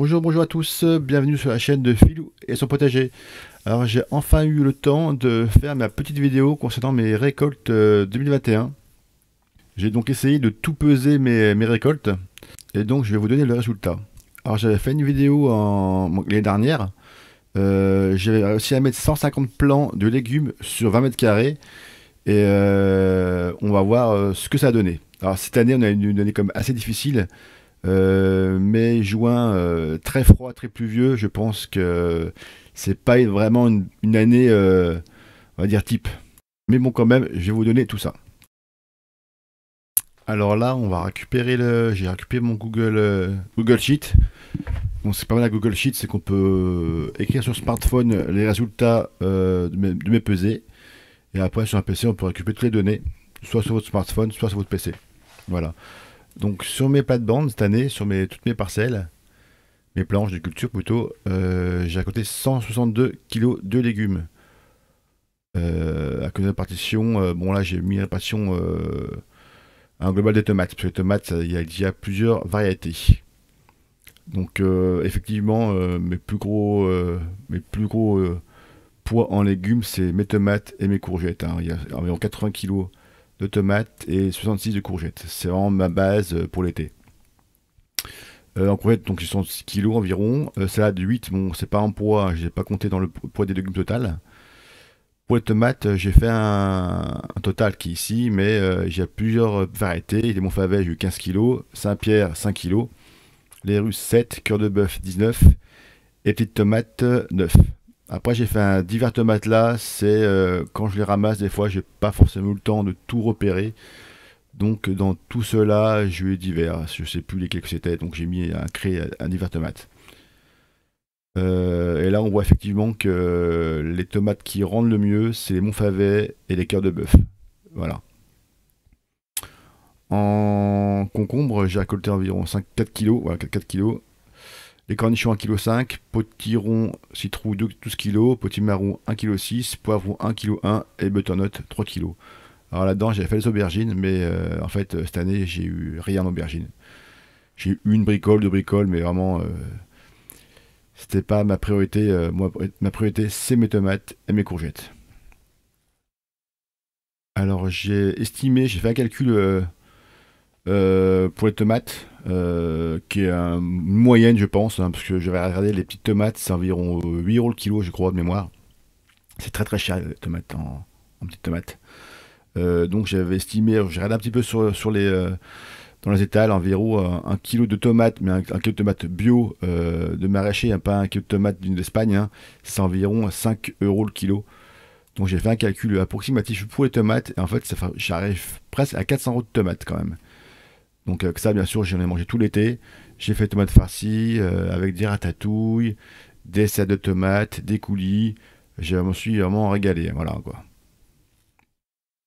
Bonjour à tous, bienvenue sur la chaîne de Philou et son potager. Alors j'ai enfin eu le temps de faire ma petite vidéo concernant mes récoltes 2021. J'ai donc essayé de tout peser mes récoltes et donc je vais vous donner le résultat. Alors j'avais fait une vidéo l'année dernière, j'avais réussi à mettre 150 plants de légumes sur 20 mètres carrés et on va voir ce que ça a donné. Alors cette année on a une année comme assez difficile. Mai, juin, très froid, très pluvieux. Je pense que c'est pas vraiment une année, on va dire type. Mais bon, quand même, je vais vous donner tout ça. Alors là, on va récupérer j'ai récupéré mon Google Sheet. Bon, c'est pas mal la Google Sheet, c'est qu'on peut écrire sur smartphone les résultats de mes pesées. Et après, sur un PC, on peut récupérer toutes les données, soit sur votre smartphone, soit sur votre PC. Voilà. Donc sur mes plates-bandes cette année, sur toutes mes parcelles, mes planches de culture plutôt, j'ai récolté 162 kilos de légumes. À cause de la répartition, bon là j'ai mis une répartition un global des tomates, parce que les tomates, il y a plusieurs variétés. Donc effectivement, mes plus gros poids en légumes, c'est mes tomates et mes courgettes, hein. Il y a environ 80 kilos de tomates et 66 de courgettes. C'est vraiment ma base pour l'été. En courgette, donc 66 kilos environ. Salade 8, bon, c'est pas en poids, j'ai pas compté dans le poids des légumes total. Pour les tomates, j'ai fait un total qui est ici, mais j'ai plusieurs variétés. Les Montfavet, j'ai eu 15 kilos. Saint-Pierre, 5 kilos. Les Russes, 7. Cœur de bœuf, 19. Et petites tomates, 9. Après, j'ai fait un divers tomates là. C'est quand je les ramasse, des fois, j'ai pas forcément eu le temps de tout repérer. Donc dans tout cela, je ai divers, je sais plus lesquels que c'était, donc j'ai mis à créer un divers tomates. Et là, on voit effectivement que les tomates qui rendent le mieux, c'est les Montfavet et les cœurs de bœuf. Voilà. En concombre, j'ai récolté environ 4 kg, voilà, 4 kg. Les cornichons 1,5 kg, potiron citrouille 12 kg, potimarron 1,6 kg, poivron 1,1 kg et butternut 3 kg. Alors là-dedans, j'avais fait les aubergines, mais en fait, cette année, j'ai eu rien en aubergines. J'ai eu une bricole, deux bricoles, mais vraiment, c'était pas ma priorité. Moi, ma priorité, c'est mes tomates et mes courgettes. Alors, j'ai fait un calcul pour les tomates, qui est une moyenne, je pense, hein, parce que j'avais regardé les petites tomates, c'est environ 8 euros le kilo, je crois, de mémoire. C'est très très cher, les tomates en petites tomates. Donc j'avais estimé, j'ai regardé un petit peu dans les étals, environ 1 kilo de tomates, mais un kilo de tomates bio de maraîcher, hein, pas un kilo de tomates d'Espagne, hein, c'est environ 5 euros le kilo. Donc j'ai fait un calcul approximatif pour les tomates, et en fait j'arrive presque à 400 euros de tomates quand même. Donc ça, bien sûr, j'en ai mangé tout l'été. J'ai fait tomates farcies avec des ratatouilles, des salades de tomates, des coulis. Je me suis vraiment régalé, voilà quoi.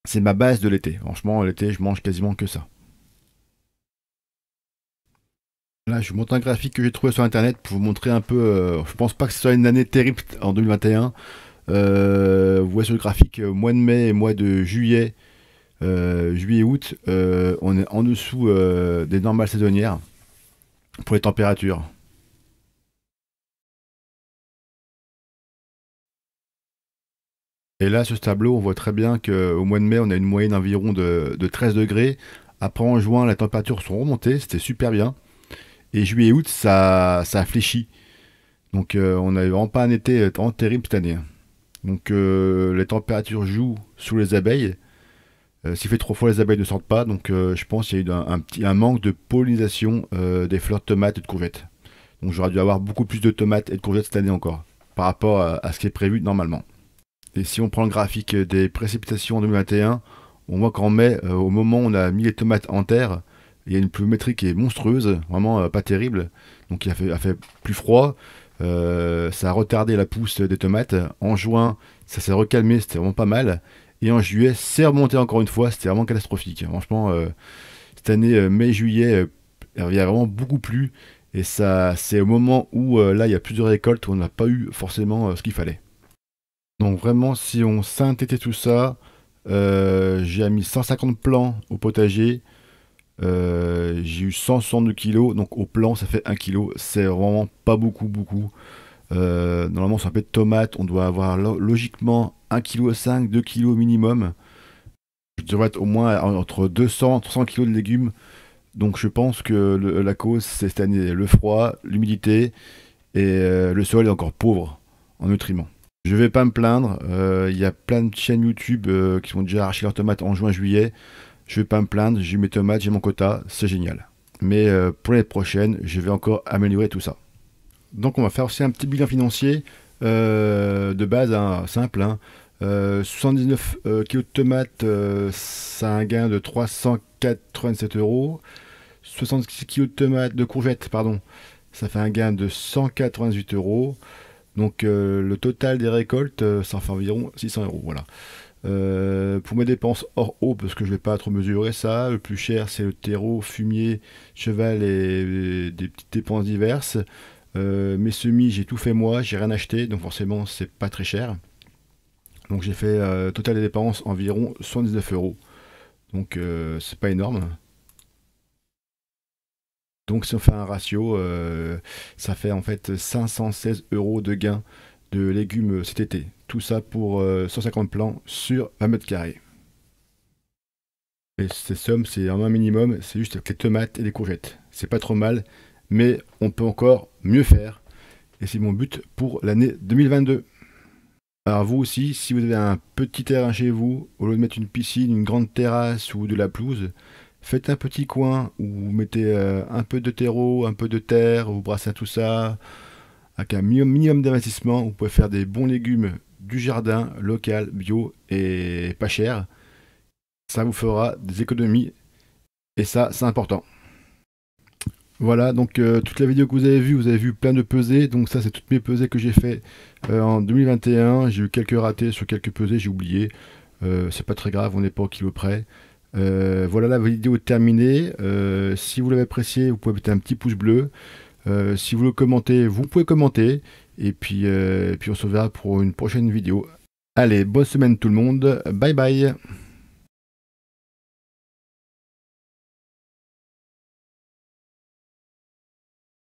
C'est ma base de l'été. Franchement, l'été, je mange quasiment que ça. Là, je vous montre un graphique que j'ai trouvé sur internet pour vous montrer un peu. Je pense pas que ce soit une année terrible en 2021. Vous voyez sur le graphique, mois de mai et mois de juillet, juillet-août, on est en dessous des normales saisonnières pour les températures. Et là, sur ce tableau, on voit très bien qu'au mois de mai, on a une moyenne environ de 13 degrés. Après, en juin, les températures sont remontées, c'était super bien. Et juillet-août, ça a fléchi. Donc, on n'avait vraiment pas un été vraiment terrible cette année, hein. Donc, les températures jouent sous les abeilles. S'il fait trop froid, les abeilles ne sortent pas. Donc, je pense qu'il y a eu un manque de pollinisation des fleurs de tomates et de courgettes. Donc, j'aurais dû avoir beaucoup plus de tomates et de courgettes cette année encore, par rapport à ce qui est prévu normalement. Et si on prend le graphique des précipitations en 2021, on voit qu'en mai, au moment où on a mis les tomates en terre, il y a une pluviométrie qui est monstrueuse, vraiment pas terrible. Donc il a fait plus froid, ça a retardé la pousse des tomates. En juin, ça s'est recalmé, c'était vraiment pas mal. Et en juillet, c'est remonté encore une fois, c'était vraiment catastrophique. Franchement, cette année, mai-juillet, il y a vraiment beaucoup plu. Et ça, c'est au moment où là, il y a plusieurs récoltes où on n'a pas eu forcément ce qu'il fallait. Donc vraiment, si on synthétise tout ça, j'ai mis 150 plants au potager. J'ai eu 162 kilos, donc au plan ça fait 1 kilo. C'est vraiment pas beaucoup. Normalement sur un pet de tomates, on doit avoir logiquement 1,5 kg, 2 kilos minimum. Je devrais être au moins entre 200 et 300 kilos de légumes. Donc je pense que la cause c'est cette année le froid, l'humidité et le sol est encore pauvre en nutriments. Je vais pas me plaindre, il y a plein de chaînes YouTube qui ont déjà arraché leurs tomates en juin-juillet. Je vais pas me plaindre, j'ai mes tomates, j'ai mon quota, c'est génial. Mais pour l'année prochaine, je vais encore améliorer tout ça. Donc on va faire aussi un petit bilan financier de base, hein, simple. Hein. 79 kilos de tomates, ça a un gain de 387 euros. 66 kilos de tomates, de courgettes, pardon, ça fait un gain de 188 euros. Donc le total des récoltes, ça en fait environ 600 euros. Voilà. Pour mes dépenses hors eau, parce que je vais pas trop mesurer ça, le plus cher c'est le terreau, fumier, cheval et des petites dépenses diverses. Mes semis, j'ai tout fait moi, j'ai rien acheté, donc forcément c'est pas très cher. Donc j'ai fait total des dépenses environ 79 euros. Donc c'est pas énorme. Donc si on fait un ratio, ça fait en fait 516 euros de gain de légumes cet été. Tout ça pour 150 plants sur 20 mètres carrés. Et ces sommes, c'est un minimum, c'est juste avec les tomates et les courgettes. C'est pas trop mal, mais on peut encore mieux faire. Et c'est mon but pour l'année 2022. Alors vous aussi, si vous avez un petit terrain chez vous, au lieu de mettre une piscine, une grande terrasse ou de la pelouse, faites un petit coin où vous mettez un peu de terreau, un peu de terre, vous brassez tout ça. Avec un minimum d'investissement, vous pouvez faire des bons légumes du jardin, local, bio et pas cher. Ça vous fera des économies et ça, c'est important. Voilà, donc toute la vidéo que vous avez vu plein de pesées. Donc ça, c'est toutes mes pesées que j'ai fait en 2021. J'ai eu quelques ratés sur quelques pesées, j'ai oublié. C'est pas très grave, on n'est pas au kilo près. Voilà, la vidéo est terminée. Si vous l'avez apprécié, vous pouvez mettre un petit pouce bleu. Si vous le commentez, vous pouvez commenter. Et puis on se verra pour une prochaine vidéo. Allez, bonne semaine tout le monde. Bye bye.